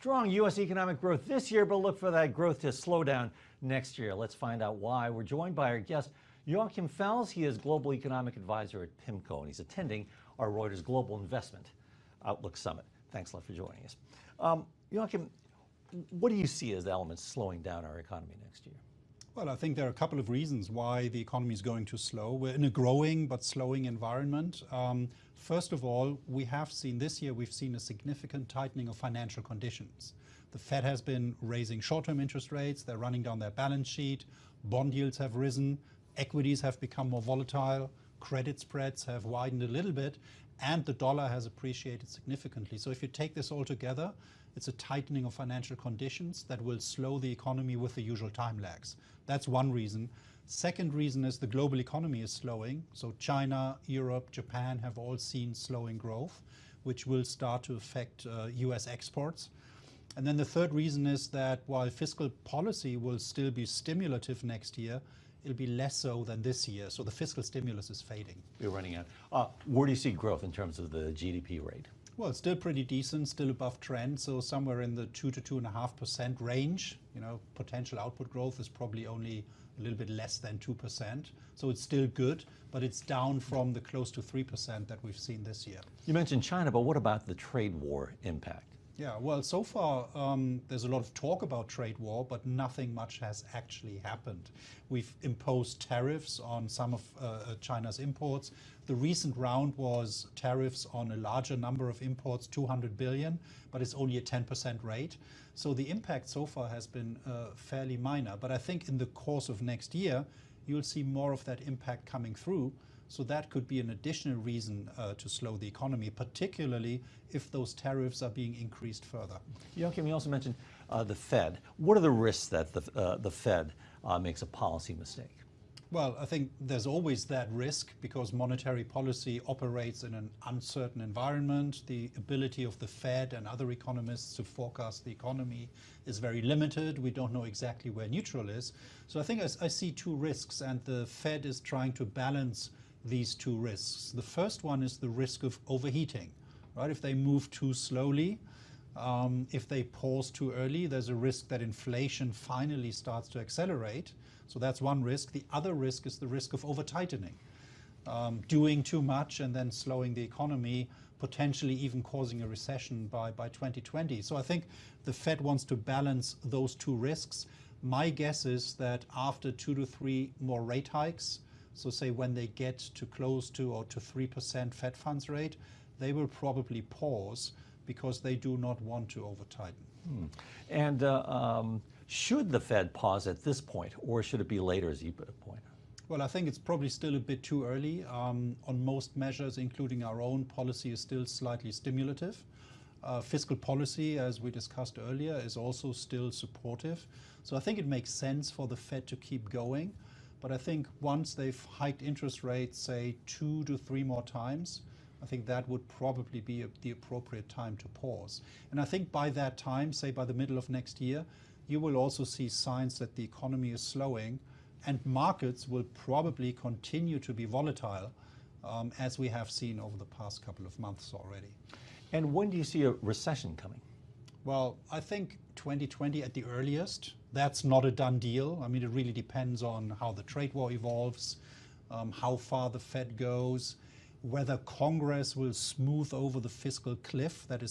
Strong U.S. economic growth this year, but look for that growth to slow down next year. Let's find out why. We're joined by our guest, Joachim Fels. He is Global Economic Advisor at PIMCO, and he's attending our Reuters Global Investment Outlook Summit. Thanks a lot for joining us. Joachim, what do you see as the elements slowing down our economy next year? Well, I think there are a couple of reasons why the economy is going too slow. We're in a growing but slowing environment. First of all, we've seen a significant tightening of financial conditions. The Fed has been raising short-term interest rates. They're running down their balance sheet. Bond yields have risen. Equities have become more volatile. Credit spreads have widened a little bit. And the dollar has appreciated significantly. So if you take this all together, it's a tightening of financial conditions that will slow the economy with the usual time lags. That's one reason. Second reason is the global economy is slowing. So China, Europe, Japan have all seen slowing growth, which will start to affect US exports. And then the third reason is that while fiscal policy will still be stimulative next year, it'll be less so than this year. So the fiscal stimulus is fading. We're running out. Where do you see growth in terms of the GDP rate? Well, it's still pretty decent, still above trend, so somewhere in the 2 to 2.5% range. You know, potential output growth is probably only a little bit less than 2%. So it's still good, but it's down from the close to 3% that we've seen this year. You mentioned China, but what about the trade war impact? Yeah, well, so far there's a lot of talk about trade war, but nothing much has actually happened. We've imposed tariffs on some of China's imports. The recent round was tariffs on a larger number of imports, 200 billion, but it's only a 10% rate. So the impact so far has been fairly minor. But I think in the course of next year, you'll see more of that impact coming through. So that could be an additional reason to slow the economy, particularly if those tariffs are being increased further. Joachim, you also mentioned the Fed. What are the risks that the Fed makes a policy mistake? Well, I think there's always that risk because monetary policy operates in an uncertain environment. The ability of the Fed and other economists to forecast the economy is very limited. We don't know exactly where neutral is. So I think I see two risks, and the Fed is trying to balance these two risks. The first one is the risk of overheating, right? If they move too slowly, if they pause too early, there's a risk that inflation finally starts to accelerate. So that's one risk. The other risk is the risk of over-tightening, doing too much and then slowing the economy, potentially even causing a recession by 2020. So I think the Fed wants to balance those two risks. My guess is that after 2 to 3 more rate hikes, so say when they get to close to or to 3% Fed funds rate, they will probably pause because they do not want to over-tighten. And should the Fed pause at this point, or should it be later, as you point? Well, I think it's probably still a bit too early. On most measures, including our own, policy is still slightly stimulative. Fiscal policy, as we discussed earlier, is also still supportive. So I think it makes sense for the Fed to keep going. But I think once they've hiked interest rates, say 2 to 3 more times, I think that would probably be the appropriate time to pause. And I think by that time, say by the middle of next year, you will also see signs that the economy is slowing and markets will probably continue to be volatile as we have seen over the past couple of months already. And when do you see a recession coming? Well, I think 2020 at the earliest. That's not a done deal. I mean, it really depends on how the trade war evolves, how far the Fed goes, whether Congress will smooth over the fiscal cliff that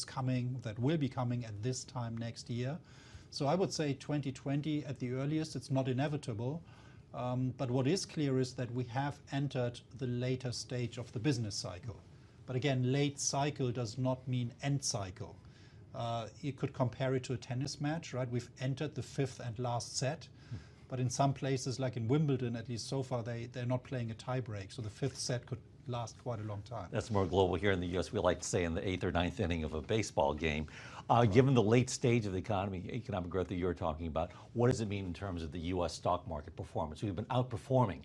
will be coming at this time next year. So I would say 2020 at the earliest. It's not inevitable. But what is clear is that we have entered the later stage of the business cycle. But again, late cycle does not mean end cycle. You could compare it to a tennis match, right? We've entered the 5th and last set, but in some places, like in Wimbledon, at least so far, they're not playing a tie break. So the 5th set could last quite a long time. That's more global. Here in the U.S., we like to say in the 8th or 9th inning of a baseball game. Given the late stage of the economic growth that you're talking about, what does it mean in terms of the U.S. stock market performance? We've been outperforming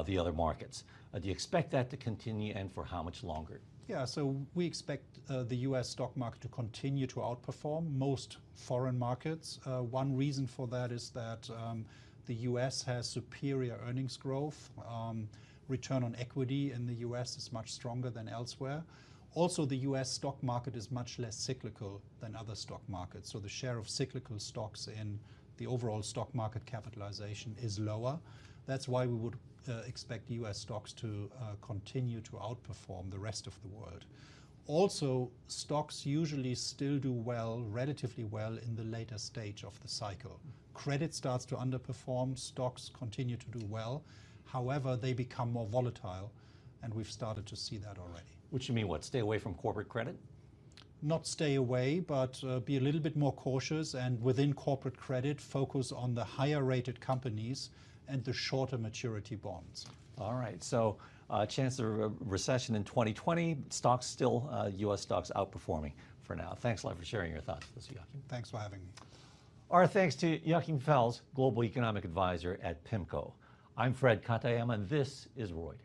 the other markets. Do you expect that to continue, and for how much longer? Yeah, so we expect the U.S. stock market to continue to outperform most foreign markets. One reason for that is that the U.S. has superior earnings growth. Return on equity in the U.S. is much stronger than elsewhere. Also, the US stock market is much less cyclical than other stock markets. So the share of cyclical stocks in the overall stock market capitalization is lower. That's why we would expect US stocks to continue to outperform the rest of the world. Also, stocks usually still do well, relatively well, in the later stage of the cycle. Credit starts to underperform, stocks continue to do well. However, they become more volatile, and we've started to see that already. Which you mean what, stay away from corporate credit? Not stay away, but be a little bit more cautious, and within corporate credit, focus on the higher rated companies and the shorter maturity bonds. All right, so chance of a recession in 2020, stocks still, US stocks outperforming for now. Thanks a lot for sharing your thoughts with us, Joachim. Thanks for having me. Our thanks to Joachim Fels, Global Economic Advisor at PIMCO. I'm Fred Katayama, and this is Reuters.